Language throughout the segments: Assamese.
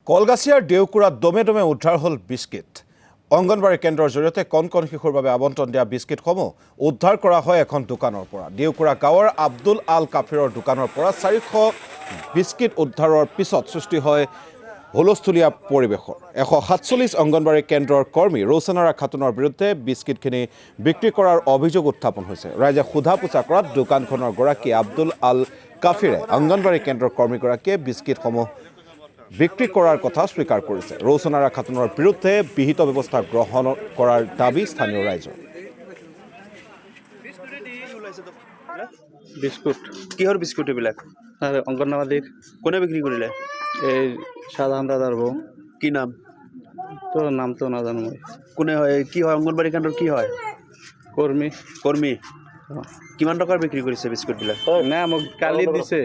কলগাছিয়াৰ দেউকুৰাত দমে দমে উদ্ধাৰ হ'ল বিস্কিট। অংগনবাড়ী কেন্দ্ৰৰ জৰিয়তে কণ কণ শিশুৰ বাবে আবণ্টন দিয়া বিস্কিটসমূহ উদ্ধাৰ কৰা হয় এখন দোকানৰ পৰা। দেউকুৰা গাঁৱৰ আব্দুল আল কাফিৰৰ দোকানৰ পৰা 400 বিস্কিট উদ্ধাৰৰ পিছত সৃষ্টি হয় হুলস্থুলীয়া পৰিৱেশৰ। 147 অংগনবাড়ী কেন্দ্ৰৰ কৰ্মী ৰৌচনাৰা খাতুনৰ বিৰুদ্ধে বিস্কিটখিনি বিক্ৰী কৰাৰ অভিযোগ উত্থাপন হৈছে। ৰাইজে সোধা পোছা কৰাত দোকানখনৰ গৰাকী আব্দুল আল কাফিৰে অংগনবাড়ী কেন্দ্ৰৰ কৰ্মীগৰাকীয়ে বিস্কিটসমূহ বিক্ৰী কৰাৰ কথা স্বীকাৰ কৰিছে। ৰৌচনাৰা খাতুনৰ বিৰুদ্ধে বিহিত ব্যৱস্থা গ্ৰহণ কৰাৰ দাবী স্থানীয় ৰাইজৰ। বিস্কুট কিহৰ বিস্কুট এইবিলাক? আৰু অংগনবাদীৰ কোনে বিক্ৰী কৰিলে? এই সাধাৰণ দাদাৰ বৌ। কি নাম? তোৰ নামটো নাজানো মই। কোনে হয়? কি হয় অংগনবাড়ী কেন্দ্ৰৰ কি হয়? কৰ্মী। কৰ্মী। কিমান টকাৰ বিক্ৰী কৰিছে বিস্কুটবিলাক? নাই মোক কালি দিছে,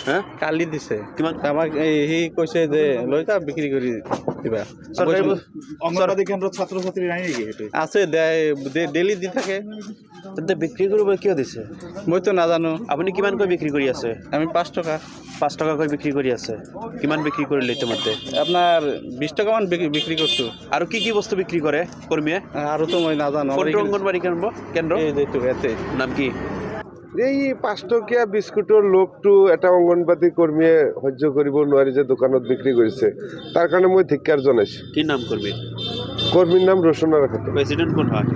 হা? কালি দিছে। কিমান? আমাক সি কৈছে যে লৈ যা বিক্ৰী কৰি দিবা। চৰকাৰী অংগনবাদী কেন্দ্ৰত ছাত্ৰ ছাত্ৰী নাই নেকি? সেইটো আছে ডেইলি দি থাকে। তেন্তে বিক্ৰী কৰিব কিয় দিছে? মইতো নাজানো। আপুনি কিমানকৈ বিক্ৰী কৰি আছে? আমি 5 টকা। 5 টকাকৈ বিক্ৰী কৰি আছে। কিমান বিক্ৰী কৰিলে ইতিমধ্যে? আপোনাৰ 20 টকামান বিক্ৰী কৰিছোঁ। আৰু কি কি বস্তু বিক্ৰী কৰে কৰ্মীয়ে? আৰুতো মই নাজানো। কোনটো অংগনবাড়ী কেন্দ্ৰ? এই যেটো ইয়াতে। নাম কি? এই 5 টকীয়া বিস্কুটৰ লোভটো এটা অংগনবাদী কৰ্মীয়ে সহ্য কৰিব নোৱাৰি যে দোকানত বিক্ৰী কৰিছে, তাৰ কাৰণে মই ধিক্কাৰ জনাইছোঁ। কি নাম কৰ্মী? কৰ্মীৰ নাম ৰৌচনাৰা খাতুন। প্ৰেচিডেণ্ট কোন হয়?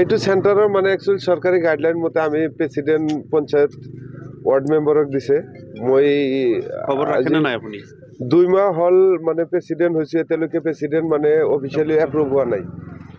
এইটো চেণ্টাৰৰ মানে একচুৱেলি চৰকাৰী গাইডলাইন মতে আমি প্ৰেচিডেণ্ট পঞ্চায়ত ৱাৰ্ড মেম্বাৰক দিছে। মই খবৰ ৰাখেনে নাই আপুনি? 2 মাহ হ'ল মানে প্ৰেচিডেণ্ট হৈছে, এতিয়ালৈকে প্ৰেচিডেণ্ট মানে অফিচিয়েলি এপ্ৰুভ হোৱা নাই।